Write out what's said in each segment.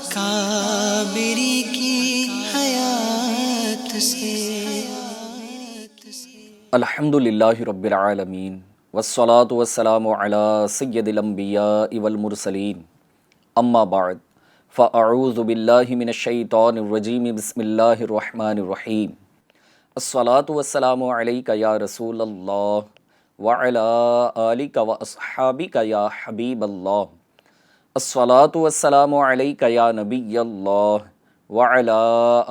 اکابری کی حیات سے۔ الحمدللہ رب العالمین والصلاة والسلام علی سید الانبیاء والمرسلین، اما بعد فاعوذ باللہ من الشیطان الرجیم، بسم اللہ الرحمن الرحیم۔ الصلاة والسلام علیک یا رسول اللہ وعلی آلک واصحابک یا حبیب اللہ۔ الصلاة والسلام علیک یا نبی اللہ وعلی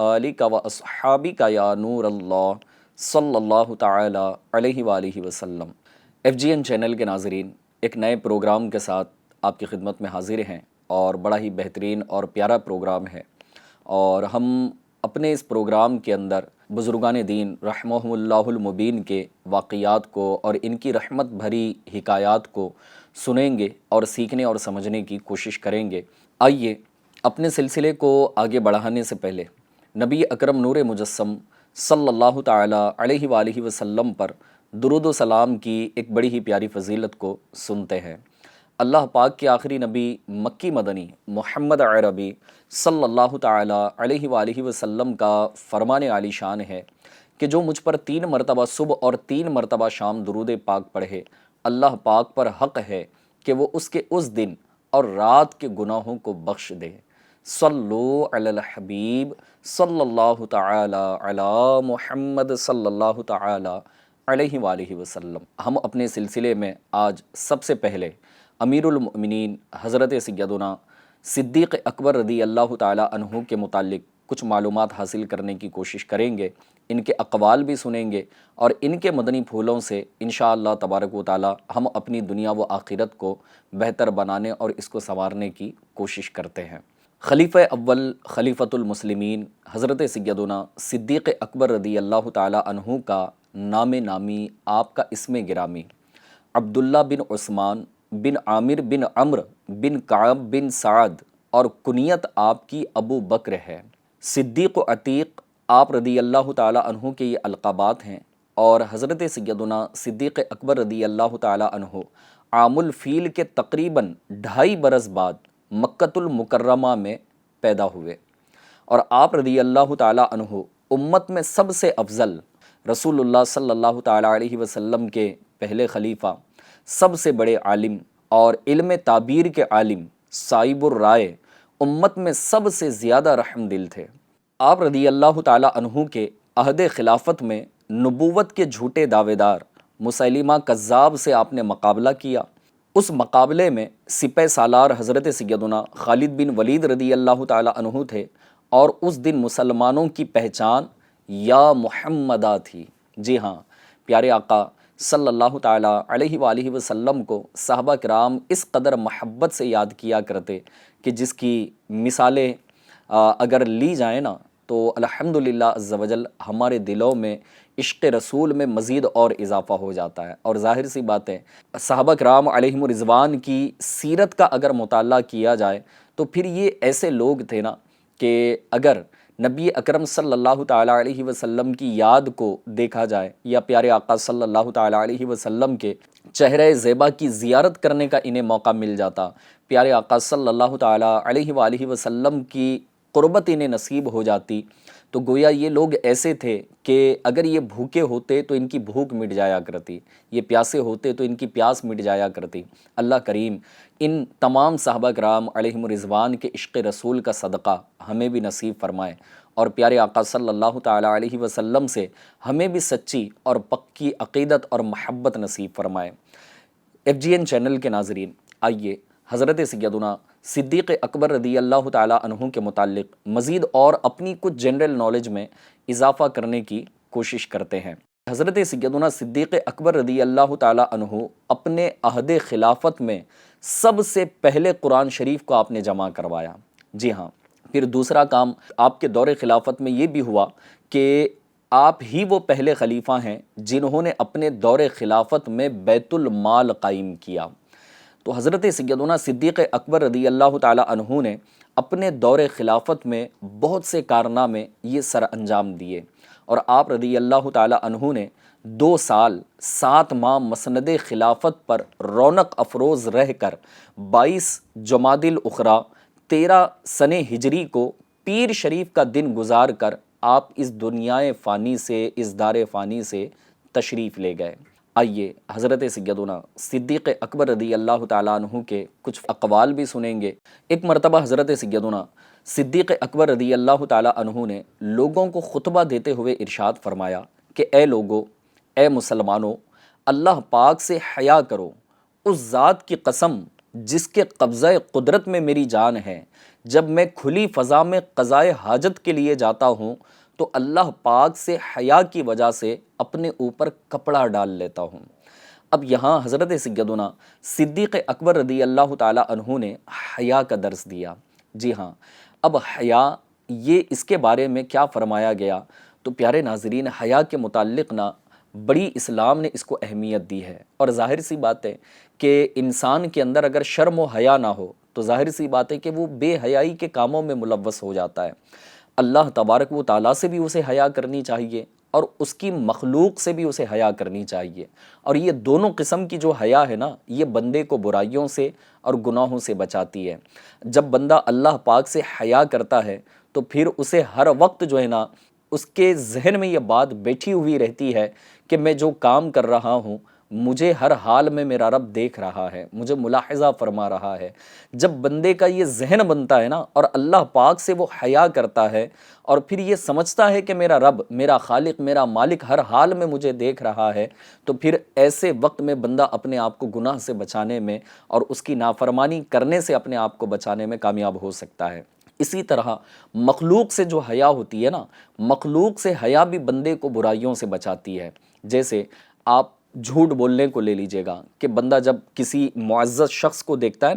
آلک واصحابک یا نور اللہ صلی اللہ تعالی علیہ وآلہ وسلم۔ ایف جی این چینل کے ناظرین، ایک نئے پروگرام کے ساتھ آپ کی خدمت میں حاضر ہیں، اور بڑا ہی بہترین اور پیارا پروگرام ہے، اور ہم اپنے اس پروگرام کے اندر بزرگان دین رحمہم اللہ المبین کے واقعات کو اور ان کی رحمت بھری حکایات کو سنیں گے اور سیکھنے اور سمجھنے کی کوشش کریں گے۔ آئیے اپنے سلسلے کو آگے بڑھانے سے پہلے نبی اکرم نور مجسم صلی اللہ تعالی علیہ وآلہ وسلم پر درود و سلام کی ایک بڑی ہی پیاری فضیلت کو سنتے ہیں۔ اللہ پاک کے آخری نبی مکی مدنی محمد عربی صلی اللہ تعالی علیہ وآلہ وسلم کا فرمان عالی شان ہے کہ جو مجھ پر 3 مرتبہ صبح اور 3 مرتبہ شام درود پاک پڑھے، اللہ پاک پر حق ہے کہ وہ اس کے اس دن اور رات کے گناہوں کو بخش دے۔ صلو علی الحبیب صلی اللہ تعالی علی محمد صلی اللہ تعالی علیہ وآلہ وسلم۔ ہم اپنے سلسلے میں آج سب سے پہلے امیر المؤمنین حضرت سیدنا صدیق اکبر رضی اللہ تعالی عنہ کے متعلق کچھ معلومات حاصل کرنے کی کوشش کریں گے، ان کے اقوال بھی سنیں گے، اور ان کے مدنی پھولوں سے انشاءاللہ تبارک و تعالی ہم اپنی دنیا و آخرت کو بہتر بنانے اور اس کو سنوارنے کی کوشش کرتے ہیں۔ خلیفہ اول خلیفۃ المسلمین حضرت سیدنا صدیق اکبر رضی اللہ تعالی عنہ کا نام نامی، آپ کا اسم گرامی عبداللہ بن عثمان بن عامر بن عمرو بن کعب بن سعد، اور کنیت آپ کی ابو بکر ہے۔ صدیق و عتیق آپ رضی اللہ تعالی عنہ کے یہ القابات ہیں، اور حضرت سیدنا صدیق اکبر رضی اللہ تعالی عنہ عام الفیل کے تقریباً 2.5 برس بعد مکۃ المکرمہ میں پیدا ہوئے، اور آپ رضی اللہ تعالی عنہ امت میں سب سے افضل، رسول اللہ صلی اللہ تعالی علیہ وسلم کے پہلے خلیفہ، سب سے بڑے عالم اور علم تعبیر کے عالم، صائب الرائے، امت میں سب سے زیادہ رحم دل تھے۔ آپ رضی اللہ تعالی عنہ کے عہد خلافت میں نبوت کے جھوٹے دعوے دار مسیلمہ کذاب سے آپ نے مقابلہ کیا۔ اس مقابلے میں سپہ سالار حضرت سیدنا خالد بن ولید رضی اللہ تعالی عنہ تھے، اور اس دن مسلمانوں کی پہچان یا محمدہ تھی۔ جی ہاں، پیارے آقا صلی اللہ تعالی علیہ وآلہ وسلم کو صحابہ کرام اس قدر محبت سے یاد کیا کرتے کہ جس کی مثالیں اگر لی جائیں نا تو الحمدللہ عز و جل ہمارے دلوں میں عشق رسول میں مزید اور اضافہ ہو جاتا ہے۔ اور ظاہر سی بات ہے، صحابہ کرام علیہم الرضوان کی سیرت کا اگر مطالعہ کیا جائے تو پھر یہ ایسے لوگ تھے نا کہ اگر نبی اکرم صلی اللہ تعالیٰ علیہ وسلم کی یاد کو دیکھا جائے یا پیارے آقا صلی اللہ تعالیٰ علیہ وسلم کے چہرہ زیبا کی زیارت کرنے کا انہیں موقع مل جاتا، پیارے آقا صلی اللہ تعالیٰ علیہ وآلہ وسلم کی قربت انہیں نصیب ہو جاتی، تو گویا یہ لوگ ایسے تھے کہ اگر یہ بھوکے ہوتے تو ان کی بھوک مٹ جایا کرتی، یہ پیاسے ہوتے تو ان کی پیاس مٹ جایا کرتی۔ اللہ کریم ان تمام صحابہ کرام علیہم الرضوان کے عشق رسول کا صدقہ ہمیں بھی نصیب فرمائے، اور پیارے آقا صلی اللہ تعالیٰ علیہ وسلم سے ہمیں بھی سچی اور پکی عقیدت اور محبت نصیب فرمائے۔ ایف جی این چینل کے ناظرین، آئیے حضرت سیدنا صدیق اکبر رضی اللہ تعالیٰ عنہ کے متعلق مزید اور اپنی کچھ جنرل نالج میں اضافہ کرنے کی کوشش کرتے ہیں۔ حضرت سیدنا صدیق اکبر رضی اللہ تعالیٰ عنہ اپنے عہد خلافت میں سب سے پہلے قرآن شریف کو آپ نے جمع کروایا۔ جی ہاں، پھر دوسرا کام آپ کے دور خلافت میں یہ بھی ہوا کہ آپ ہی وہ پہلے خلیفہ ہیں جنہوں نے اپنے دور خلافت میں بیت المال قائم کیا۔ تو حضرت سیدنا صدیق اکبر رضی اللہ تعالی عنہ نے اپنے دور خلافت میں بہت سے کارنامے یہ سر انجام دیے، اور آپ رضی اللہ تعالی عنہ نے 2 سال 7 ماہ مسند خلافت پر رونق افروز رہ کر 22 جمادی الاخری 13 سن ہجری کو پیر شریف کا دن گزار کر آپ اس دنیائے فانی سے، اس دار فانی سے تشریف لے گئے۔ آئیے حضرت سیدنا صدیق اکبر رضی اللہ تعالیٰ عنہ کے کچھ اقوال بھی سنیں گے۔ ایک مرتبہ حضرت سیدنا صدیق اکبر رضی اللہ تعالیٰ عنہ نے لوگوں کو خطبہ دیتے ہوئے ارشاد فرمایا کہ اے لوگو، اے مسلمانوں، اللہ پاک سے حیا کرو۔ اس ذات کی قسم جس کے قبضہ قدرت میں میری جان ہے، جب میں کھلی فضا میں قضائے حاجت کے لیے جاتا ہوں تو اللہ پاک سے حیا کی وجہ سے اپنے اوپر کپڑا ڈال لیتا ہوں۔ اب یہاں حضرت سیدنا صدیق اکبر رضی اللہ تعالیٰ عنہ نے حیا کا درس دیا۔ جی ہاں، اب حیا یہ اس کے بارے میں کیا فرمایا گیا؟ تو پیارے ناظرین، حیا کے متعلق بڑی اسلام نے اس کو اہمیت دی ہے، اور ظاہر سی بات ہے کہ انسان کے اندر اگر شرم و حیا نہ ہو تو ظاہر سی بات ہے کہ وہ بے حیائی کے کاموں میں ملوث ہو جاتا ہے۔ اللہ تبارک و تعالیٰ سے بھی اسے حیا کرنی چاہیے اور اس کی مخلوق سے بھی اسے حیا کرنی چاہیے، اور یہ دونوں قسم کی جو حیا ہے یہ بندے کو برائیوں سے اور گناہوں سے بچاتی ہے۔ جب بندہ اللہ پاک سے حیا کرتا ہے تو پھر اسے ہر وقت اس کے ذہن میں یہ بات بیٹھی ہوئی رہتی ہے کہ میں جو کام کر رہا ہوں مجھے ہر حال میں میرا رب دیکھ رہا ہے، مجھے ملاحظہ فرما رہا ہے۔ جب بندے کا یہ ذہن بنتا ہے اور اللہ پاک سے وہ حیا کرتا ہے اور پھر یہ سمجھتا ہے کہ میرا رب، میرا خالق، میرا مالک ہر حال میں مجھے دیکھ رہا ہے، تو پھر ایسے وقت میں بندہ اپنے آپ کو گناہ سے بچانے میں اور اس کی نافرمانی کرنے سے اپنے آپ کو بچانے میں کامیاب ہو سکتا ہے۔ اسی طرح مخلوق سے جو حیا ہوتی ہے مخلوق سے حیا بھی بندے کو برائیوں سے بچاتی ہے۔ جیسے آپ جھوٹ بولنے کو لے لیجئے گا کہ بندہ جب کسی معزز شخص کو دیکھتا ہے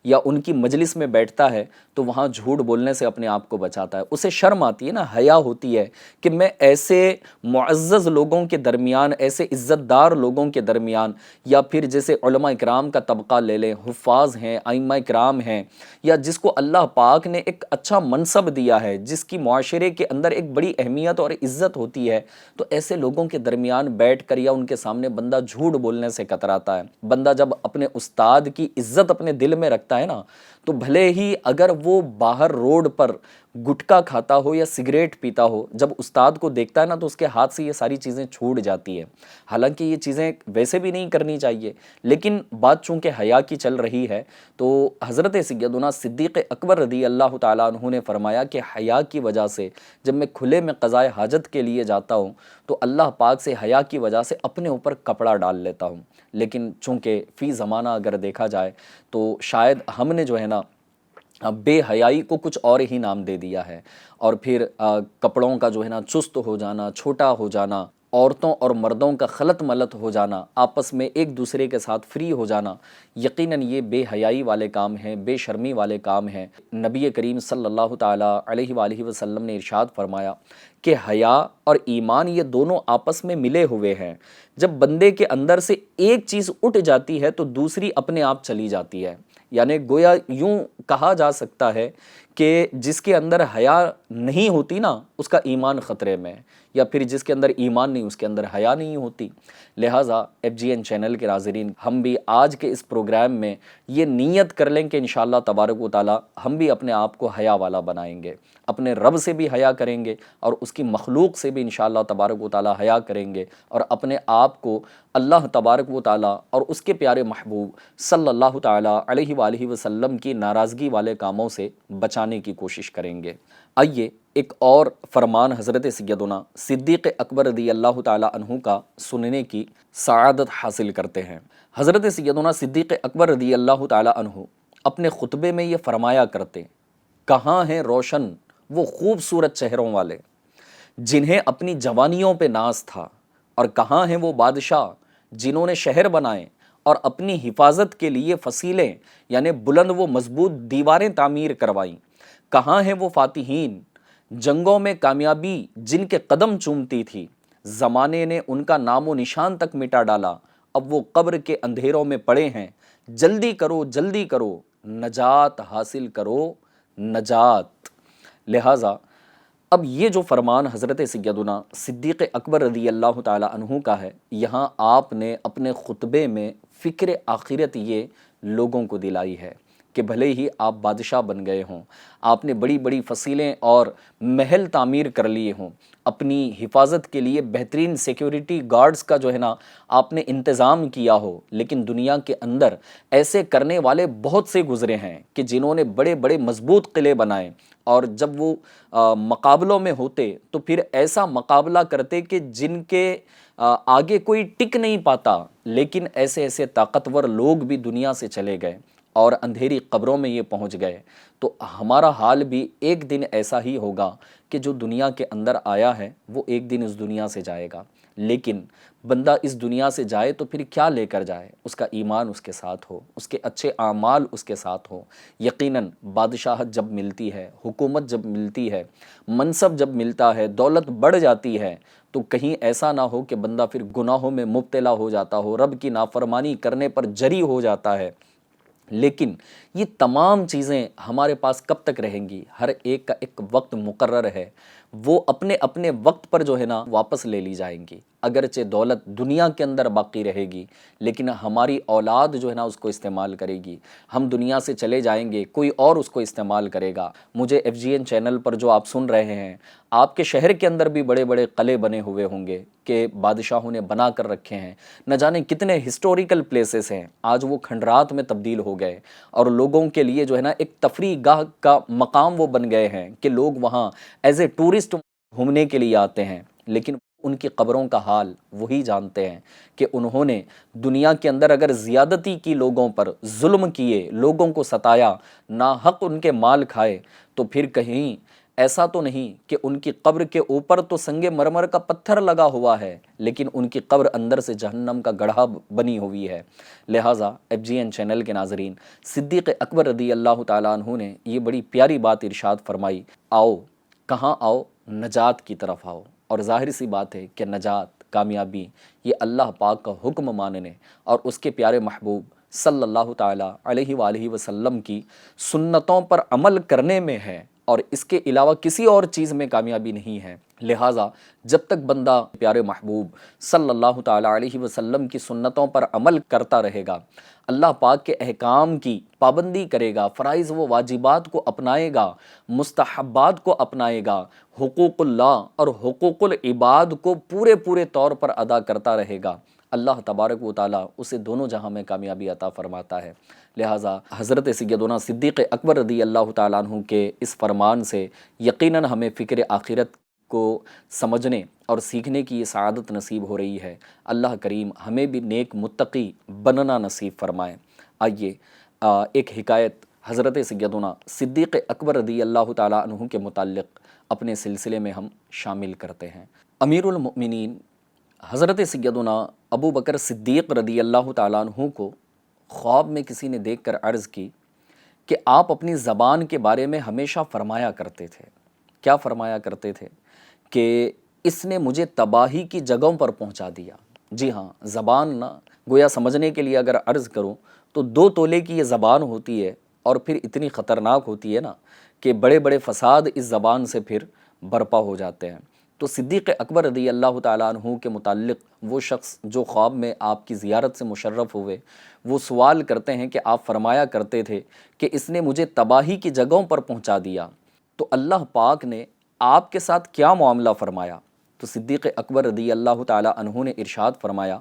یا ان کی مجلس میں بیٹھتا ہے تو وہاں جھوٹ بولنے سے اپنے آپ کو بچاتا ہے، اسے شرم آتی ہے حیا ہوتی ہے کہ میں ایسے معزز لوگوں کے درمیان، ایسے عزت دار لوگوں کے درمیان، یا پھر جیسے علماء اکرام کا طبقہ لے لیں، حفاظ ہیں، ائمہ اکرام ہیں، یا جس کو اللہ پاک نے ایک اچھا منصب دیا ہے، جس کی معاشرے کے اندر ایک بڑی اہمیت اور عزت ہوتی ہے، تو ایسے لوگوں کے درمیان بیٹھ کر یا ان کے سامنے بندہ جھوٹ بولنے سے کتراتا ہے۔ بندہ جب اپنے استاد کی عزت اپنے دل میں رکھتا ہے تو بھلے ہی اگر وہ باہر روڈ پر گٹکا کھاتا ہو یا سگریٹ پیتا ہو، جب استاد کو دیکھتا ہے تو اس کے ہاتھ سے یہ ساری چیزیں چھوٹ جاتی ہیں۔ حالانکہ یہ چیزیں ویسے بھی نہیں کرنی چاہیے، لیکن بات چونکہ حیا کی چل رہی ہے تو حضرت سیدنا صدیق اکبر رضی اللہ تعالیٰ عنہ نے فرمایا کہ حیا کی وجہ سے جب میں کھلے میں قضائے حاجت کے لیے جاتا ہوں تو اللہ پاک سے حیا کی وجہ سے اپنے اوپر کپڑا ڈال لیتا ہوں۔ لیکن چونکہ فی زمانہ اگر دیکھا جائے تو شاید ہم نے بے حیائی کو کچھ اور ہی نام دے دیا ہے، اور پھر کپڑوں کا چست ہو جانا، چھوٹا ہو جانا، عورتوں اور مردوں کا خلط ملط ہو جانا، آپس میں ایک دوسرے کے ساتھ فری ہو جانا، یقیناً یہ بے حیائی والے کام ہیں، بے شرمی والے کام ہیں۔ نبی کریم صلی اللہ تعالیٰ علیہ وآلہ وسلم نے ارشاد فرمایا کہ حیا اور ایمان یہ دونوں آپس میں ملے ہوئے ہیں۔ جب بندے کے اندر سے ایک چیز اٹھ جاتی ہے تو دوسری اپنے آپ چلی جاتی ہے، یعنی گویا یوں کہا جا سکتا ہے کہ جس کے اندر حیا نہیں ہوتی اس کا ایمان خطرے میں ہے، یا پھر جس کے اندر ایمان نہیں اس کے اندر حیا نہیں ہوتی۔ لہٰذا ایف جی این چینل کے ناظرین، ہم بھی آج کے اس پروگرام میں یہ نیت کر لیں کہ انشاءاللہ تبارک و تعالی ہم بھی اپنے آپ کو حیا والا بنائیں گے، اپنے رب سے بھی حیا کریں گے اور اس کی مخلوق سے بھی انشاءاللہ تبارک و تعالی حیا کریں گے، اور اپنے آپ کو اللہ تبارک و تعالی اور اس کے پیارے محبوب صلی اللہ تعالی علیہ وآلہ وسلم کی ناراضگی والے کاموں سے بچانے کی کوشش کریں گے۔ آئیے ایک اور فرمان حضرت سیدنا صدیق اکبر رضی اللہ تعالی عنہ کا سننے کی سعادت حاصل کرتے ہیں۔ حضرت سیدنا صدیق اکبر رضی اللہ تعالی عنہ اپنے خطبے میں یہ فرمایا کرتے، کہاں ہیں روشن وہ خوبصورت چہروں والے جنہیں اپنی جوانیوں پہ ناز تھا، اور کہاں ہیں وہ بادشاہ جنہوں نے شہر بنائے اور اپنی حفاظت کے لیے فصیلیں یعنی بلند و مضبوط دیواریں تعمیر کروائیں، کہاں ہیں وہ فاتحین جنگوں میں کامیابی جن کے قدم چومتی تھی، زمانے نے ان کا نام و نشان تک مٹا ڈالا، اب وہ قبر کے اندھیروں میں پڑے ہیں، جلدی کرو نجات حاصل کرو نجات۔ لہٰذا اب یہ جو فرمان حضرت سیدنا صدیق اکبر رضی اللہ تعالی عنہ کا ہے، یہاں آپ نے اپنے خطبے میں فکر آخرت یہ لوگوں کو دلائی ہے کہ بھلے ہی آپ بادشاہ بن گئے ہوں، آپ نے بڑی بڑی فصیلیں اور محل تعمیر کر لیے ہوں، اپنی حفاظت کے لیے بہترین سیکیورٹی گارڈز کا جو ہے نا آپ نے انتظام کیا ہو، لیکن دنیا کے اندر ایسے کرنے والے بہت سے گزرے ہیں کہ جنہوں نے بڑے بڑے مضبوط قلعے بنائے، اور جب وہ مقابلوں میں ہوتے تو پھر ایسا مقابلہ کرتے کہ جن کے آگے کوئی ٹک نہیں پاتا، لیکن ایسے ایسے طاقتور لوگ بھی دنیا سے چلے گئے اور اندھیری قبروں میں یہ پہنچ گئے۔ تو ہمارا حال بھی ایک دن ایسا ہی ہوگا کہ جو دنیا کے اندر آیا ہے وہ ایک دن اس دنیا سے جائے گا، لیکن بندہ اس دنیا سے جائے تو پھر کیا لے کر جائے؟ اس کا ایمان اس کے ساتھ ہو، اس کے اچھے اعمال اس کے ساتھ ہو۔ یقیناً بادشاہت جب ملتی ہے، حکومت جب ملتی ہے، منصب جب ملتا ہے، دولت بڑھ جاتی ہے، تو کہیں ایسا نہ ہو کہ بندہ پھر گناہوں میں مبتلا ہو جاتا ہو، رب کی نافرمانی کرنے پر جری ہو جاتا ہے۔ لیکن یہ تمام چیزیں ہمارے پاس کب تک رہیں گی؟ ہر ایک کا ایک وقت مقرر ہے، وہ اپنے اپنے وقت پر جو ہے نا واپس لے لی جائیں گی۔ اگرچہ دولت دنیا کے اندر باقی رہے گی، لیکن ہماری اولاد جو ہے نا اس کو استعمال کرے گی۔ ہم دنیا سے چلے جائیں گے، کوئی اور اس کو استعمال کرے گا۔ مجھے FGN چینل پر جو آپ سن رہے ہیں، آپ کے شہر کے اندر بھی بڑے بڑے قلعے بنے ہوئے ہوں گے کہ بادشاہوں نے بنا کر رکھے ہیں، نہ جانے کتنے ہسٹوریکل پلیسز ہیں، آج وہ کھنڈرات میں تبدیل ہو گئے اور لوگوں کے لیے جو ہے نا ایک تفریح گاہ کا مقام وہ بن گئے ہیں کہ لوگ وہاں ایز اے ٹورسٹ گھومنے کے لیے آتے ہیں۔ لیکن ان کی قبروں کا حال وہی جانتے ہیں کہ انہوں نے دنیا کے اندر اگر زیادتی کی، لوگوں پر ظلم کیے، لوگوں کو ستایا، ناحق ان کے مال کھائے، تو پھر کہیں ایسا تو نہیں کہ ان کی قبر کے اوپر تو سنگ مرمر کا پتھر لگا ہوا ہے، لیکن ان کی قبر اندر سے جہنم کا گڑھا بنی ہوئی ہے۔ لہٰذا FGN چینل کے ناظرین، صدیق اکبر رضی اللہ تعالیٰ عنہ نے یہ بڑی پیاری بات ارشاد فرمائی، آؤ، کہاں آؤ؟ نجات کی طرف آؤ۔ اور ظاہر سی بات ہے کہ نجات، کامیابی، یہ اللہ پاک کا حکم ماننے اور اس کے پیارے محبوب صلی اللہ تعالیٰ علیہ وآلہ وسلم کی سنتوں پر عمل کرنے میں ہے، اور اس کے علاوہ کسی اور چیز میں کامیابی نہیں ہے۔ لہٰذا جب تک بندہ پیارے محبوب صلی اللہ تعالیٰ علیہ وسلم کی سنتوں پر عمل کرتا رہے گا، اللہ پاک کے احکام کی پابندی کرے گا، فرائض و واجبات کو اپنائے گا، مستحبات کو اپنائے گا، حقوق اللہ اور حقوق العباد کو پورے طور پر ادا کرتا رہے گا، اللہ تبارک و تعالیٰ اسے دونوں جہاں میں کامیابی عطا فرماتا ہے۔ لہٰذا حضرت سیدنا صدیق اکبر رضی اللہ تعالیٰ عنہ کے اس فرمان سے یقیناً ہمیں فکر آخرت کو سمجھنے اور سیکھنے کی یہ سعادت نصیب ہو رہی ہے۔ اللہ کریم ہمیں بھی نیک متقی بننا نصیب فرمائے۔ آئیے ایک حکایت حضرت سیدنا صدیق اکبر رضی اللہ تعالیٰ عنہ کے متعلق اپنے سلسلے میں ہم شامل کرتے ہیں۔ امیر المؤمنین حضرت سیدنا ابو بکر صدیق رضی اللہ تعالیٰ عنہ کو خواب میں کسی نے دیکھ کر عرض کی کہ آپ اپنی زبان کے بارے میں ہمیشہ فرمایا کرتے تھے۔ کیا فرمایا کرتے تھے؟ کہ اس نے مجھے تباہی کی جگہوں پر پہنچا دیا۔ جی ہاں، زبان نہ گویا سمجھنے کے لیے اگر عرض کروں تو 2 تولے کی یہ زبان ہوتی ہے، اور پھر اتنی خطرناک ہوتی ہے نا کہ بڑے بڑے فساد اس زبان سے پھر برپا ہو جاتے ہیں۔ تو صدیق اکبر رضی اللہ تعالیٰ عنہ کے متعلق وہ شخص جو خواب میں آپ کی زیارت سے مشرف ہوئے، وہ سوال کرتے ہیں کہ آپ فرمایا کرتے تھے کہ اس نے مجھے تباہی کی جگہوں پر پہنچا دیا، تو اللہ پاک نے آپ کے ساتھ کیا معاملہ فرمایا؟ تو صدیق اکبر رضی اللہ تعالیٰ عنہ نے ارشاد فرمایا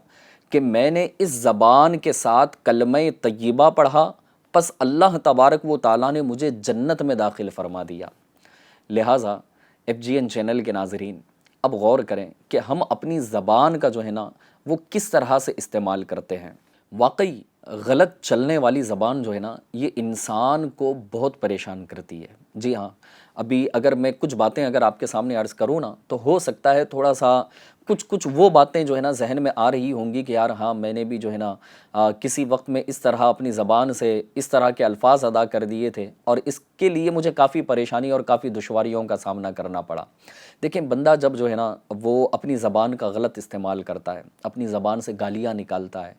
کہ میں نے اس زبان کے ساتھ کلمہ طیبہ پڑھا، پس اللہ تبارک و تعالیٰ نے مجھے جنت میں داخل فرما دیا۔ لہٰذا FGN چینل کے ناظرین، اب غور کریں کہ ہم اپنی زبان کا جو ہے نا وہ کس طرح سے استعمال کرتے ہیں۔ واقعی غلط چلنے والی زبان جو ہے نا یہ انسان کو بہت پریشان کرتی ہے۔ جی ہاں، ابھی اگر میں کچھ باتیں اگر آپ کے سامنے عرض کروں نا تو ہو سکتا ہے تھوڑا سا کچھ وہ باتیں جو ہے نا ذہن میں آ رہی ہوں گی کہ یار ہاں میں نے بھی جو ہے نا کسی وقت میں اس طرح اپنی زبان سے اس طرح کے الفاظ ادا کر دیے تھے، اور اس کے لیے مجھے کافی پریشانی اور کافی دشواریوں کا سامنا کرنا پڑا۔ دیکھیں، بندہ جب جو ہے نا وہ اپنی زبان کا غلط استعمال کرتا ہے، اپنی زبان سے گالیاں نکالتا ہے،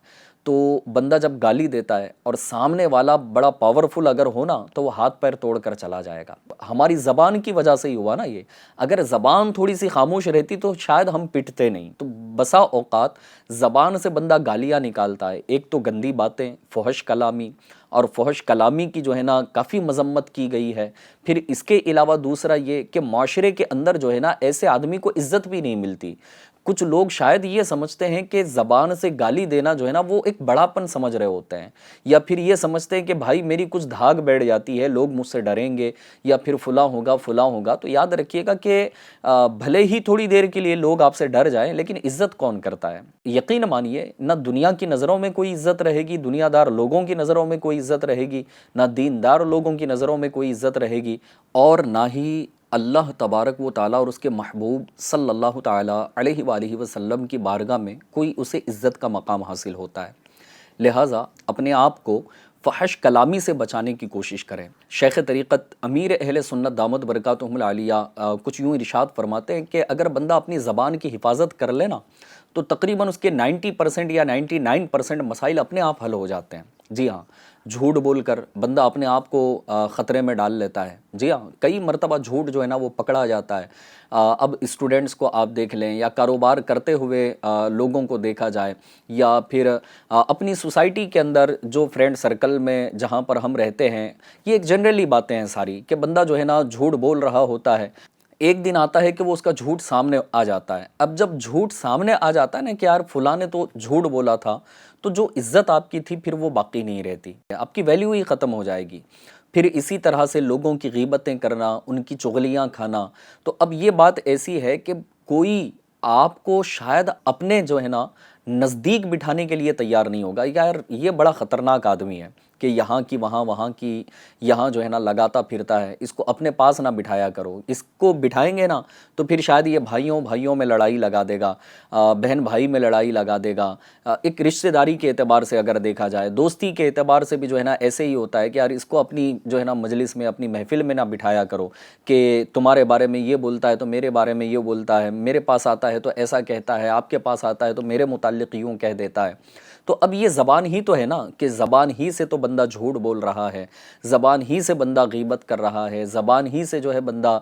تو بندہ جب گالی دیتا ہے اور سامنے والا بڑا پاورفل اگر ہونا تو وہ ہاتھ پیر توڑ کر چلا جائے گا۔ ہماری زبان کی وجہ سے ہی ہوا نا یہ۔ اگر زبان تھوڑی سی خاموش رہتی تو شاید ہم پٹتے نہیں۔ تو بسا اوقات زبان سے بندہ گالیاں نکالتا ہے، ایک تو گندی باتیں، فحش کلامی، اور فحش کلامی کی جو ہے نا کافی مذمت کی گئی ہے۔ پھر اس کے علاوہ دوسرا یہ کہ معاشرے کے اندر جو ہے نا ایسے آدمی کو عزت بھی نہیں ملتی۔ کچھ لوگ شاید یہ سمجھتے ہیں کہ زبان سے گالی دینا جو ہے نا وہ ایک بڑا پن سمجھ رہے ہوتے ہیں، یا پھر یہ سمجھتے ہیں کہ بھائی میری کچھ دھاگ بیٹھ جاتی ہے، لوگ مجھ سے ڈریں گے یا پھر فلاں ہوگا فلاں ہوگا۔ تو یاد رکھیے گا کہ بھلے ہی تھوڑی دیر کے لیے لوگ آپ سے ڈر جائیں، لیکن عزت کون کرتا ہے؟ یقین مانیے نہ دنیا کی نظروں میں کوئی عزت رہے گی، دنیا دار لوگوں کی نظروں میں کوئی عزت رہے گی، نہ دیندار لوگوں کی نظروں میں کوئی عزت رہے گی، اور نہ ہی اللہ تبارک و تعالیٰ اور اس کے محبوب صلی اللہ تعالیٰ علیہ وآلہ وسلم کی بارگاہ میں کوئی اسے عزت کا مقام حاصل ہوتا ہے۔ لہٰذا اپنے آپ کو فحش کلامی سے بچانے کی کوشش کریں۔ شیخ طریقت امیر اہل سنت دامت برکاتہم العالیہ کچھ یوں ارشاد فرماتے ہیں کہ اگر بندہ اپنی زبان کی حفاظت کر لے نا تو تقریباً اس کے 90% یا 99% مسائل اپنے آپ حل ہو جاتے ہیں۔ جی ہاں، جھوٹ بول کر بندہ اپنے آپ کو خطرے میں ڈال لیتا ہے۔ جی ہاں، کئی مرتبہ جھوٹ جو ہے نا وہ پکڑا جاتا ہے۔ اب اسٹوڈنٹس کو آپ دیکھ لیں، یا کاروبار کرتے ہوئے لوگوں کو دیکھا جائے، یا پھر اپنی سوسائٹی کے اندر جو فرینڈ سرکل میں جہاں پر ہم رہتے ہیں، یہ ایک جنرلی باتیں ہیں ساری کہ بندہ جو ہے نا جھوٹ بول رہا ہوتا ہے، ایک دن آتا ہے کہ وہ اس کا جھوٹ سامنے آ جاتا ہے۔ اب جب جھوٹ سامنے آ جاتا ہے نا کہ یار فلاں نے تو جھوٹ بولا تھا، تو جو عزت آپ کی تھی پھر وہ باقی نہیں رہتی، آپ کی ویلیو ہی ختم ہو جائے گی۔ پھر اسی طرح سے لوگوں کی غیبتیں کرنا، ان کی چغلیاں کھانا۔ تو اب یہ بات ایسی ہے کہ کوئی آپ کو شاید اپنے جو ہے نا نزدیک بٹھانے کے لیے تیار نہیں ہوگا، یار یہ بڑا خطرناک آدمی ہے کہ یہاں کی وہاں، وہاں کی یہاں جو ہے نا لگاتا پھرتا ہے، اس کو اپنے پاس نہ بٹھایا کرو۔ اس کو بٹھائیں گے نا تو پھر شاید یہ بھائیوں میں لڑائی لگا دے گا، بہن بھائی میں لڑائی لگا دے گا۔ ایک رشتہ داری کے اعتبار سے اگر دیکھا جائے، دوستی کے اعتبار سے بھی جو ہے نا ایسے ہی ہوتا ہے کہ یار اس کو اپنی جو ہے نا مجلس میں، اپنی محفل میں نہ بٹھایا کرو کہ تمہارے بارے میں یہ بولتا ہے تو میرے بارے میں یہ بولتا ہے، میرے پاس آتا ہے تو ایسا کہتا ہے، آپ کے پاس آتا ہے تو میرے متعلق یوں کہہ دیتا ہے۔ تو اب یہ زبان ہی تو ہے نا کہ زبان ہی سے تو بندہ جھوٹ بول رہا ہے، زبان ہی سے بندہ غیبت کر رہا ہے، زبان ہی سے جو ہے بندہ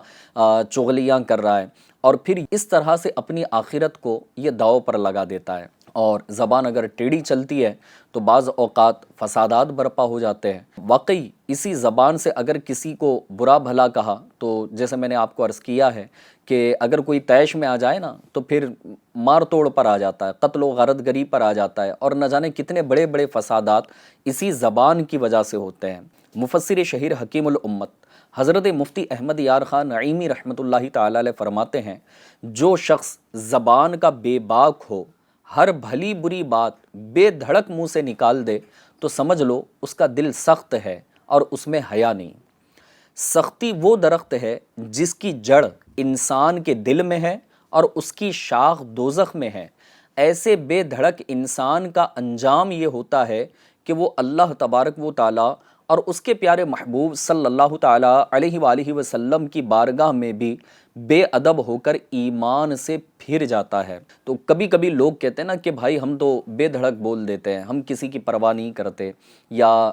چغلیاں کر رہا ہے، اور پھر اس طرح سے اپنی آخرت کو یہ داؤ پر لگا دیتا ہے۔ اور زبان اگر ٹیڑھی چلتی ہے تو بعض اوقات فسادات برپا ہو جاتے ہیں۔ واقعی اسی زبان سے اگر کسی کو برا بھلا کہا تو جیسے میں نے آپ کو عرض کیا ہے کہ اگر کوئی طیش میں آ جائے نا تو پھر مار توڑ پر آ جاتا ہے، قتل و غارت گری پر آ جاتا ہے، اور نہ جانے کتنے بڑے بڑے فسادات اسی زبان کی وجہ سے ہوتے ہیں۔ مفسر شہیر حکیم الامت حضرت مفتی احمد یار خان نعیمی رحمۃ اللہ تعالی علیہ فرماتے ہیں، جو شخص زبان کا بے باک ہو، ہر بھلی بری بات بے دھڑک منہ سے نکال دے تو سمجھ لو اس کا دل سخت ہے اور اس میں حیا نہیں۔ سختی وہ درخت ہے جس کی جڑ انسان کے دل میں ہے اور اس کی شاخ دوزخ میں ہے۔ ایسے بے دھڑک انسان کا انجام یہ ہوتا ہے کہ وہ اللہ تبارک و تعالیٰ اور اس کے پیارے محبوب صلی اللہ تعالیٰ علیہ وآلہ وسلم کی بارگاہ میں بھی بے ادب ہو کر ایمان سے پھر جاتا ہے۔ تو کبھی کبھی لوگ کہتے ہیں نا کہ بھائی ہم تو بے دھڑک بول دیتے ہیں، ہم کسی کی پرواہ نہیں کرتے، یا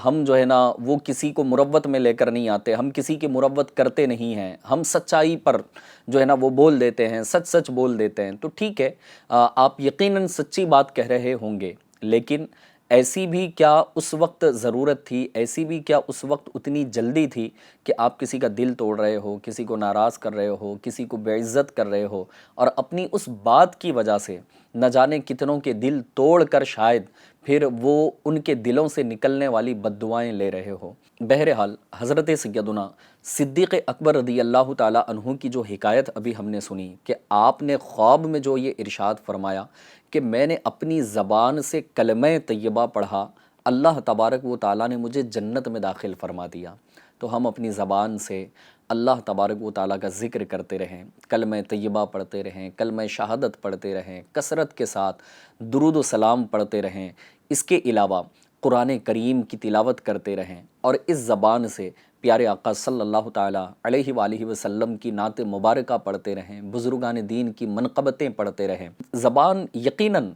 ہم جو ہے نا وہ کسی کو مروت میں لے کر نہیں آتے، ہم کسی کی مروت کرتے نہیں ہیں، ہم سچائی پر جو ہے نا وہ بول دیتے ہیں، سچ سچ بول دیتے ہیں۔ تو ٹھیک ہے، آپ یقیناً سچی بات کہہ رہے ہوں گے، لیکن ایسی بھی کیا اس وقت ضرورت تھی، ایسی بھی کیا اس وقت اتنی جلدی تھی کہ آپ کسی کا دل توڑ رہے ہو، کسی کو ناراض کر رہے ہو، کسی کو بے عزت کر رہے ہو، اور اپنی اس بات کی وجہ سے نہ جانے کتنوں کے دل توڑ کر شاید پھر وہ ان کے دلوں سے نکلنے والی بد دعائیں لے رہے ہو۔ بہرحال حضرت سیدنا صدیق اکبر رضی اللہ تعالیٰ عنہ کی جو حکایت ابھی ہم نے سنی کہ آپ نے خواب میں جو یہ ارشاد فرمایا کہ میں نے اپنی زبان سے کلمہ طیبہ پڑھا، اللہ تبارک و تعالیٰ نے مجھے جنت میں داخل فرما دیا۔ تو ہم اپنی زبان سے اللہ تبارک و تعالیٰ کا ذکر کرتے رہیں، کلمہ طیبہ پڑھتے رہیں، کلمہ شہادت پڑھتے رہیں، کثرت کے ساتھ درود و سلام پڑھتے رہیں۔ اس کے علاوہ قرآن کریم کی تلاوت کرتے رہیں، اور اس زبان سے پیارے آقا صلی اللہ تعالیٰ علیہ وآلہ وسلم کی نعت مبارکہ پڑھتے رہیں، بزرگان دین کی منقبتیں پڑھتے رہیں۔ زبان یقیناً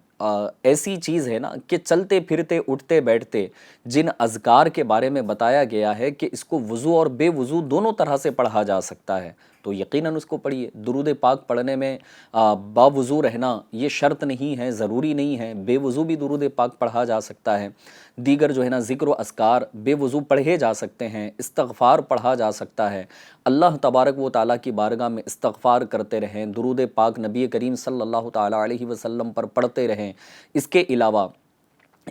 ایسی چیز ہے نا کہ چلتے پھرتے اٹھتے بیٹھتے جن اذکار کے بارے میں بتایا گیا ہے کہ اس کو وضو اور بے وضو دونوں طرح سے پڑھا جا سکتا ہے، تو یقیناً اس کو پڑھیے۔ درود پاک پڑھنے میں باوضو رہنا یہ شرط نہیں ہے، ضروری نہیں ہے، بے وضو بھی درود پاک پڑھا جا سکتا ہے۔ دیگر جو ہے نا ذکر و اذکار بے وضو پڑھے جا سکتے ہیں، استغفار پڑھا جا سکتا ہے۔ اللہ تبارک و تعالیٰ کی بارگاہ میں استغفار کرتے رہیں، درود پاک نبی کریم صلی اللہ تعالیٰ علیہ وسلم پر پڑھتے رہیں۔ اس کے علاوہ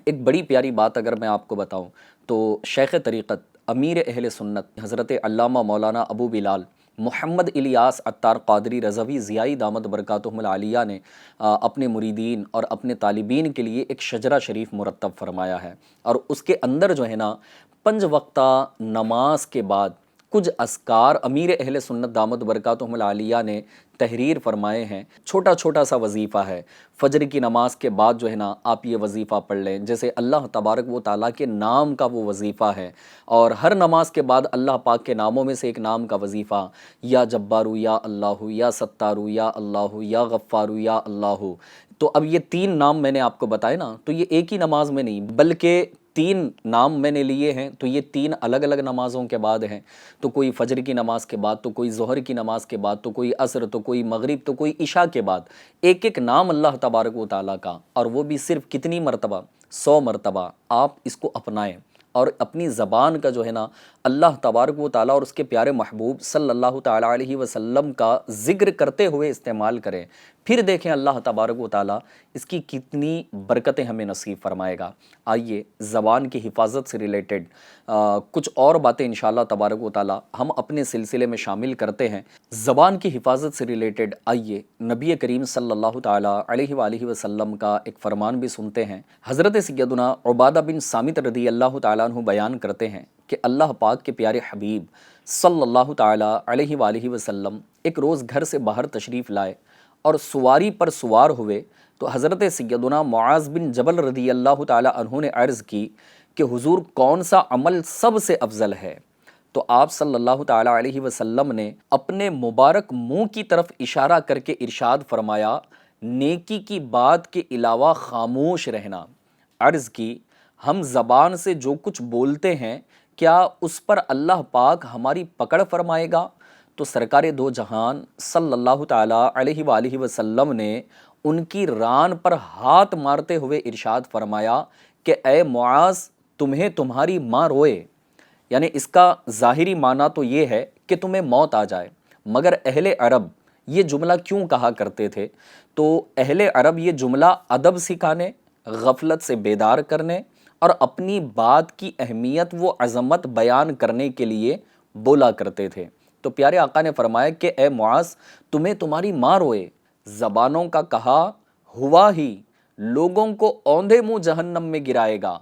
ایک بڑی پیاری بات اگر میں آپ کو بتاؤں تو شیخ طریقت امیر اہل سنت حضرت علامہ مولانا ابو بلال محمد الیاس عطار قادری رضوی ضیائی دامت برکاتہم العالیہ نے اپنے مریدین اور اپنے طالبین کے لیے ایک شجرہ شریف مرتب فرمایا ہے، اور اس کے اندر جو ہے نا 5 وقتہ نماز کے بعد کچھ اذکار امیر اہل سنت دامت برکاتہم العالیہ نے تحریر فرمائے ہیں۔ چھوٹا چھوٹا سا وظیفہ ہے، فجر کی نماز کے بعد جو ہے نا آپ یہ وظیفہ پڑھ لیں، جیسے اللہ تبارک و تعالیٰ کے نام کا وہ وظیفہ ہے، اور ہر نماز کے بعد اللہ پاک کے ناموں میں سے ایک نام کا وظیفہ، یا جبارو یا اللہ، یا ستارو یا اللہ، یا غفارو یا اللہ۔ تو اب یہ 3 نام میں نے آپ کو بتائے نا، تو یہ ایک ہی نماز میں نہیں بلکہ 3 نام میں نے لیے ہیں، تو یہ 3 الگ الگ نمازوں کے بعد ہیں۔ تو کوئی فجر کی نماز کے بعد، تو کوئی ظہر کی نماز کے بعد، تو کوئی عصر، تو کوئی مغرب، تو کوئی عشاء کے بعد، ایک ایک نام اللہ تبارک و تعالیٰ کا، اور وہ بھی صرف کتنی مرتبہ؟ 100 مرتبہ۔ آپ اس کو اپنائیں اور اپنی زبان کا جو ہے نا اللہ تبارک و تعالیٰ اور اس کے پیارے محبوب صلی اللہ تعالیٰ علیہ وسلم کا ذکر کرتے ہوئے استعمال کریں، پھر دیکھیں اللہ تبارک و تعالیٰ اس کی کتنی برکتیں ہمیں نصیب فرمائے گا۔ آئیے زبان کی حفاظت سے ریلیٹڈ کچھ اور باتیں انشاءاللہ تبارک و تعالیٰ ہم اپنے سلسلے میں شامل کرتے ہیں۔ زبان کی حفاظت سے ریلیٹڈ آئیے نبی کریم صلی اللہ تعالیٰ علیہ وآلہ وسلم کا ایک فرمان بھی سنتے ہیں۔ حضرت سیدنا عبادہ بن صامت رضی اللہ تعالیٰ عنہ بیان کرتے ہیں کہ اللہ پاک کے پیارے حبیب صلی اللہ تعالیٰ علیہ وآلہ وسلم ایک روز گھر سے باہر تشریف لائے اور سواری پر سوار ہوئے تو حضرت سیدنا معاذ بن جبل رضی اللہ تعالیٰ عنہ نے عرض کی کہ حضور کون سا عمل سب سے افضل ہے؟ تو آپ صلی اللہ تعالیٰ علیہ وسلم نے اپنے مبارک منہ کی طرف اشارہ کر کے ارشاد فرمایا، نیکی کی بات کے علاوہ خاموش رہنا۔ عرض کی، ہم زبان سے جو کچھ بولتے ہیں کیا اس پر اللہ پاک ہماری پکڑ فرمائے گا؟ تو سرکار دو جہان صلی اللہ تعالیٰ علیہ وآلہ وسلم نے ان کی ران پر ہاتھ مارتے ہوئے ارشاد فرمایا کہ اے معاذ، تمہیں تمہاری ماں روئے، یعنی اس کا ظاہری معنی تو یہ ہے کہ تمہیں موت آ جائے، مگر اہل عرب یہ جملہ کیوں کہا کرتے تھے؟ تو اہل عرب یہ جملہ ادب سکھانے، غفلت سے بیدار کرنے اور اپنی بات کی اہمیت و عظمت بیان کرنے کے لیے بولا کرتے تھے۔ تو پیارے آقا نے فرمایا کہ اے معاذ، تمہیں تمہاری ماں روئے، زبانوں کا کہا ہوا ہی لوگوں کو اوندھے منہ جہنم میں گرائے گا،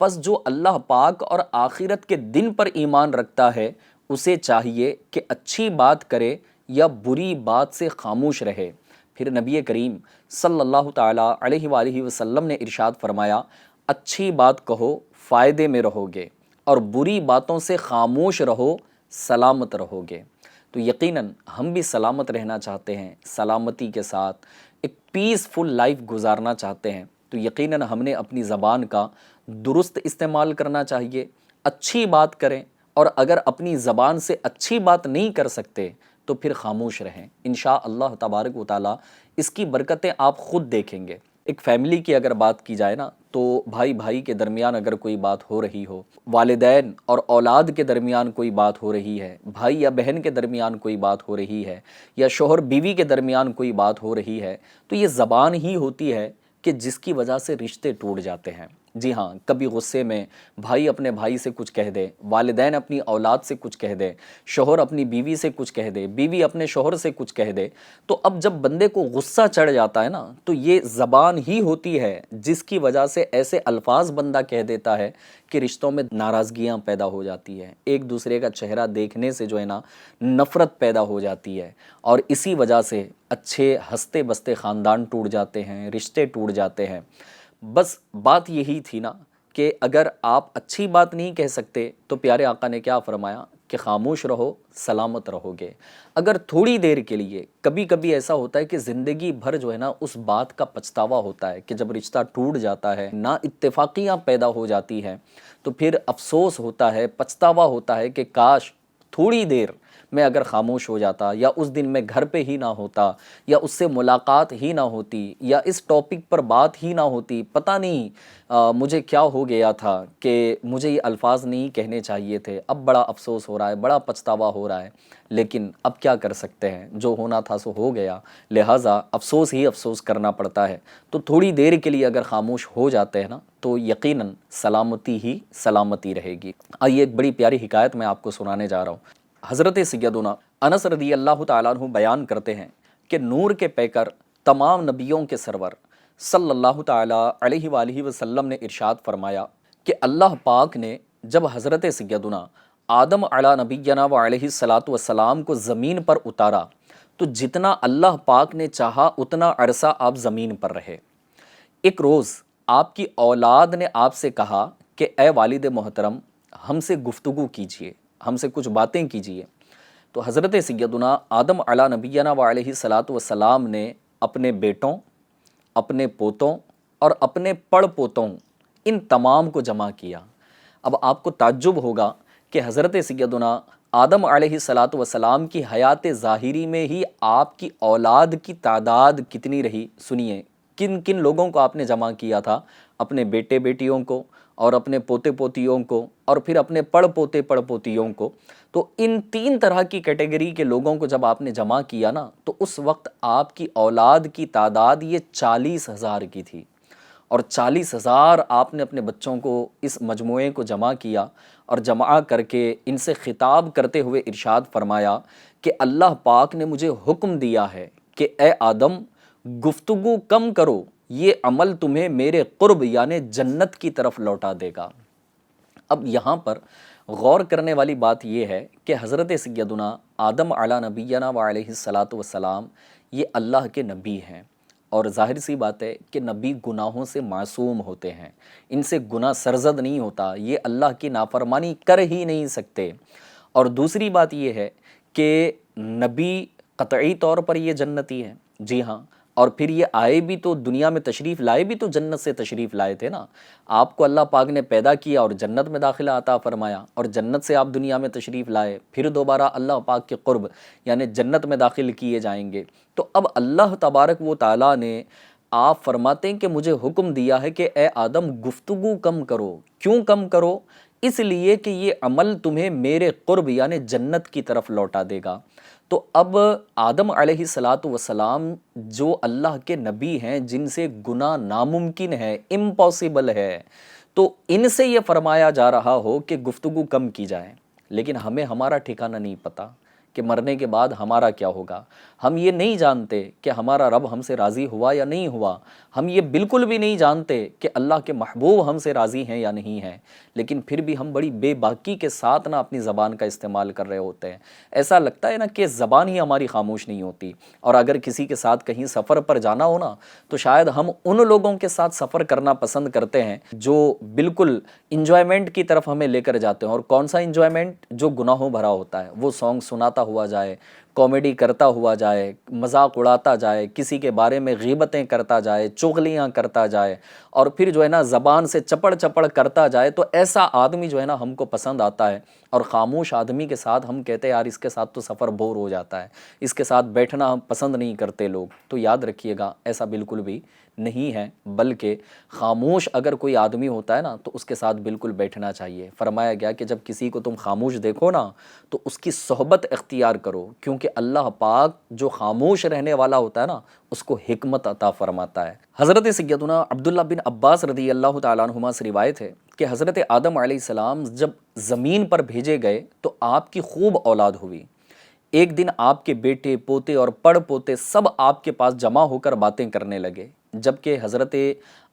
پس جو اللہ پاک اور آخرت کے دن پر ایمان رکھتا ہے اسے چاہیے کہ اچھی بات کرے یا بری بات سے خاموش رہے۔ پھر نبی کریم صلی اللہ تعالیٰ علیہ وآلہ وسلم نے ارشاد فرمایا، اچھی بات کہو فائدے میں رہو گے، اور بری باتوں سے خاموش رہو سلامت رہو گے۔ تو یقیناً ہم بھی سلامت رہنا چاہتے ہیں، سلامتی کے ساتھ ایک پیسفل لائف گزارنا چاہتے ہیں، تو یقیناً ہم نے اپنی زبان کا درست استعمال کرنا چاہیے، اچھی بات کریں، اور اگر اپنی زبان سے اچھی بات نہیں کر سکتے تو پھر خاموش رہیں۔ انشاءاللہ تبارک و تعالیٰ اس کی برکتیں آپ خود دیکھیں گے۔ ایک فیملی کی اگر بات کی جائے نا، تو بھائی بھائی کے درمیان اگر کوئی بات ہو رہی ہو، والدین اور اولاد کے درمیان کوئی بات ہو رہی ہے، بھائی یا بہن کے درمیان کوئی بات ہو رہی ہے، یا شوہر بیوی کے درمیان کوئی بات ہو رہی ہے، تو یہ زبان ہی ہوتی ہے کہ جس کی وجہ سے رشتے ٹوٹ جاتے ہیں۔ جی ہاں، کبھی غصے میں بھائی اپنے بھائی سے کچھ کہہ دے، والدین اپنی اولاد سے کچھ کہہ دے، شوہر اپنی بیوی سے کچھ کہہ دے، بیوی اپنے شوہر سے کچھ کہہ دے، تو اب جب بندے کو غصہ چڑھ جاتا ہے نا، تو یہ زبان ہی ہوتی ہے جس کی وجہ سے ایسے الفاظ بندہ کہہ دیتا ہے کہ رشتوں میں ناراضگیاں پیدا ہو جاتی ہیں، ایک دوسرے کا چہرہ دیکھنے سے جو ہے نا نفرت پیدا ہو جاتی ہے، اور اسی وجہ سے اچھے ہنستے بستے خاندان ٹوٹ جاتے ہیں، رشتے ٹوٹ جاتے ہیں۔ بس بات یہی تھی نا کہ اگر آپ اچھی بات نہیں کہہ سکتے تو پیارے آقا نے کیا فرمایا کہ خاموش رہو سلامت رہو گے۔ اگر تھوڑی دیر کے لیے، کبھی کبھی ایسا ہوتا ہے کہ زندگی بھر جو ہے نا اس بات کا پچھتاوا ہوتا ہے کہ جب رشتہ ٹوٹ جاتا ہے، نا اتفاقیاں پیدا ہو جاتی ہیں، تو پھر افسوس ہوتا ہے، پچھتاوا ہوتا ہے کہ کاش تھوڑی دیر میں اگر خاموش ہو جاتا، یا اس دن میں گھر پہ ہی نہ ہوتا، یا اس سے ملاقات ہی نہ ہوتی، یا اس ٹاپک پر بات ہی نہ ہوتی، پتہ نہیں مجھے کیا ہو گیا تھا کہ مجھے یہ الفاظ نہیں کہنے چاہیے تھے۔ اب بڑا افسوس ہو رہا ہے، بڑا پچھتاوا ہو رہا ہے، لیکن اب کیا کر سکتے ہیں، جو ہونا تھا سو ہو گیا، لہٰذا افسوس ہی افسوس کرنا پڑتا ہے۔ تو تھوڑی دیر کے لیے اگر خاموش ہو جاتے ہیں نا تو یقیناً سلامتی ہی سلامتی رہے گی۔ آئیے ایک بڑی پیاری حکایت میں آپ کو سنانے جا رہا ہوں۔ حضرت سیدنا انس رضی اللہ تعالیٰ عنہ بیان کرتے ہیں کہ نور کے پیکر، تمام نبیوں کے سرور صلی اللہ تعالیٰ علیہ وآلہ وسلم نے ارشاد فرمایا کہ اللہ پاک نے جب حضرت سیدنا آدم علیہ نبینا و علیہ الصلاۃ والسلام کو زمین پر اتارا تو جتنا اللہ پاک نے چاہا اتنا عرصہ آپ زمین پر رہے۔ ایک روز آپ کی اولاد نے آپ سے کہا کہ اے والد محترم، ہم سے گفتگو کیجیے، ہم سے کچھ باتیں کیجیے۔ تو حضرت سیدنا آدم علیہ نبینا و علیہ الصلاۃ والسلام نے اپنے بیٹوں، اپنے پوتوں اور اپنے پڑ پوتوں ان تمام کو جمع کیا۔ اب آپ کو تعجب ہوگا کہ حضرت سیدنا آدم علیہ الصلاۃ والسلام کی حیات ظاہری میں ہی آپ کی اولاد کی تعداد کتنی رہی۔ سنیے کن کن لوگوں کو آپ نے جمع کیا تھا، اپنے بیٹے بیٹیوں کو اور اپنے پوتے پوتیوں کو اور پھر اپنے پڑ پوتے پڑ پوتیوں کو۔ تو ان تین طرح کی کیٹیگری کے لوگوں کو جب آپ نے جمع کیا نا تو اس وقت آپ کی اولاد کی تعداد یہ 40,000 کی تھی، اور 40,000 آپ نے اپنے بچوں کو اس مجموعے کو جمع کیا، اور جمع کر کے ان سے خطاب کرتے ہوئے ارشاد فرمایا کہ اللہ پاک نے مجھے حکم دیا ہے کہ اے آدم گفتگو کم کرو، یہ عمل تمہیں میرے قرب یعنی جنت کی طرف لوٹا دے گا۔ اب یہاں پر غور کرنے والی بات یہ ہے کہ حضرت سیدنا آدم علیہ نبینا و علیہ الصلاۃ والسلام یہ اللہ کے نبی ہیں، اور ظاہر سی بات ہے کہ نبی گناہوں سے معصوم ہوتے ہیں، ان سے گناہ سرزد نہیں ہوتا، یہ اللہ کی نافرمانی کر ہی نہیں سکتے۔ اور دوسری بات یہ ہے کہ نبی قطعی طور پر یہ جنتی ہیں، جی ہاں، اور پھر یہ آئے بھی تو دنیا میں تشریف لائے بھی تو جنت سے تشریف لائے تھے نا۔ آپ کو اللہ پاک نے پیدا کیا اور جنت میں داخلہ عطا فرمایا، اور جنت سے آپ دنیا میں تشریف لائے، پھر دوبارہ اللہ پاک کے قرب یعنی جنت میں داخل کیے جائیں گے۔ تو اب اللہ تبارک و تعالیٰ نے آپ فرماتے ہیں کہ مجھے حکم دیا ہے کہ اے آدم گفتگو کم کرو۔ کیوں کم کرو؟ اس لیے کہ یہ عمل تمہیں میرے قرب یعنی جنت کی طرف لوٹا دے گا۔ تو اب آدم علیہ الصلاۃ والسلام جو اللہ کے نبی ہیں، جن سے گناہ ناممکن ہے، امپاسبل ہے، تو ان سے یہ فرمایا جا رہا ہو کہ گفتگو کم کی جائے، لیکن ہمیں ہمارا ٹھکانہ نہیں پتہ کہ مرنے کے بعد ہمارا کیا ہوگا۔ ہم یہ نہیں جانتے کہ ہمارا رب ہم سے راضی ہوا یا نہیں ہوا، ہم یہ بالکل بھی نہیں جانتے کہ اللہ کے محبوب ہم سے راضی ہیں یا نہیں ہیں، لیکن پھر بھی ہم بڑی بے باکی کے ساتھ نا اپنی زبان کا استعمال کر رہے ہوتے ہیں۔ ایسا لگتا ہے نا کہ زبان ہی ہماری خاموش نہیں ہوتی، اور اگر کسی کے ساتھ کہیں سفر پر جانا ہو نا تو شاید ہم ان لوگوں کے ساتھ سفر کرنا پسند کرتے ہیں جو بالکل انجوائمنٹ کی طرف ہمیں لے کر جاتے ہیں۔ اور کون سا انجوائمنٹ؟ جو گناہوں بھرا ہوتا ہے، وہ سانگ سناتا ہوا جائے، کامیڈی کرتا ہوا جائے، مذاق اڑاتا جائے، کسی کے بارے میں غیبتیں کرتا جائے، چغلیاں کرتا جائے، اور پھر جو ہے نا زبان سے چپڑ چپڑ کرتا جائے، تو ایسا آدمی جو ہے نا ہم کو پسند آتا ہے۔ اور خاموش آدمی کے ساتھ ہم کہتے ہیں یار اس کے ساتھ تو سفر بور ہو جاتا ہے، اس کے ساتھ بیٹھنا ہم پسند نہیں کرتے لوگ۔ تو یاد رکھیے گا ایسا بالکل بھی نہیں ہے، بلکہ خاموش اگر کوئی آدمی ہوتا ہے نا تو اس کے ساتھ بالکل بیٹھنا چاہیے۔ فرمایا گیا کہ جب کسی کو تم خاموش دیکھو نا تو اس کی صحبت اختیار کرو، کیونکہ اللہ پاک جو خاموش رہنے والا ہوتا ہے نا اس کو حکمت عطا فرماتا ہے۔ حضرت سیدنا عبداللہ بن عباس رضی اللہ تعالیٰ عنہما سے روایت ہے کہ حضرت آدم علیہ السلام جب زمین پر بھیجے گئے تو آپ کی خوب اولاد ہوئی۔ ایک دن آپ کے بیٹے پوتے اور پڑ پوتے سب آپ کے پاس جمع ہو کر باتیں کرنے لگے، جبکہ حضرت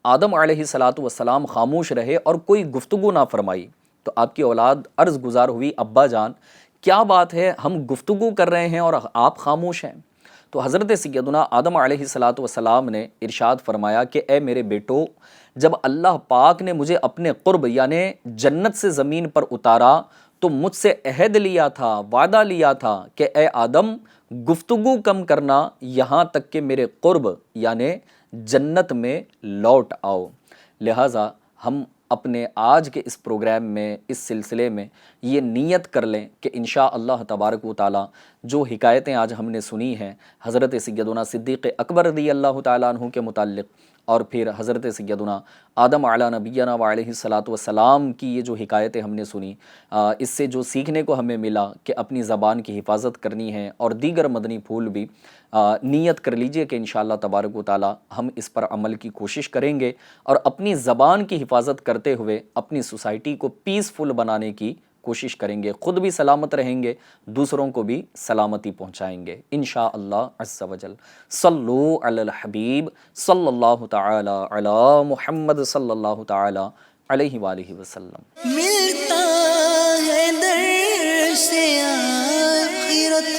آدم علیہ الصلاۃ والسلام خاموش رہے اور کوئی گفتگو نہ فرمائی۔ تو آپ کی اولاد عرض گزار ہوئی، ابا جان کیا بات ہے، ہم گفتگو کر رہے ہیں اور آپ خاموش ہیں؟ تو حضرت سیدنا آدم علیہ الصلاۃ والسلام نے ارشاد فرمایا کہ اے میرے بیٹو، جب اللہ پاک نے مجھے اپنے قرب یعنی جنت سے زمین پر اتارا تو مجھ سے عہد لیا تھا، وعدہ لیا تھا کہ اے آدم گفتگو کم کرنا یہاں تک کہ میرے قرب یعنی جنت میں لوٹ آؤ۔ لہٰذا ہم اپنے آج کے اس پروگرام میں، اس سلسلے میں یہ نیت کر لیں کہ انشاءاللہ تبارک و تعالی جو حکایتیں آج ہم نے سنی ہیں حضرت سیدنا صدیق اکبر رضی اللہ تعالیٰ عنہ کے متعلق، اور پھر حضرت سیدنا آدم علیہ نبینا وعلیہ الصلاۃ والسلام کی یہ جو حکایتیں ہم نے سنی، اس سے جو سیکھنے کو ہمیں ملا کہ اپنی زبان کی حفاظت کرنی ہے، اور دیگر مدنی پھول بھی نیت کر لیجئے کہ انشاءاللہ تبارک و تعالی ہم اس پر عمل کی کوشش کریں گے، اور اپنی زبان کی حفاظت کرتے ہوئے اپنی سوسائٹی کو پیسفل بنانے کی کوشش کریں گے، خود بھی سلامت رہیں گے، دوسروں کو بھی سلامتی پہنچائیں گے انشاءاللہ عز و جل۔ صلو علی الحبیب صلی اللہ تعالی علی محمد صلی اللہ تعالی علیہ وآلہ وسلم۔ ملتا ہے در سے آخرت،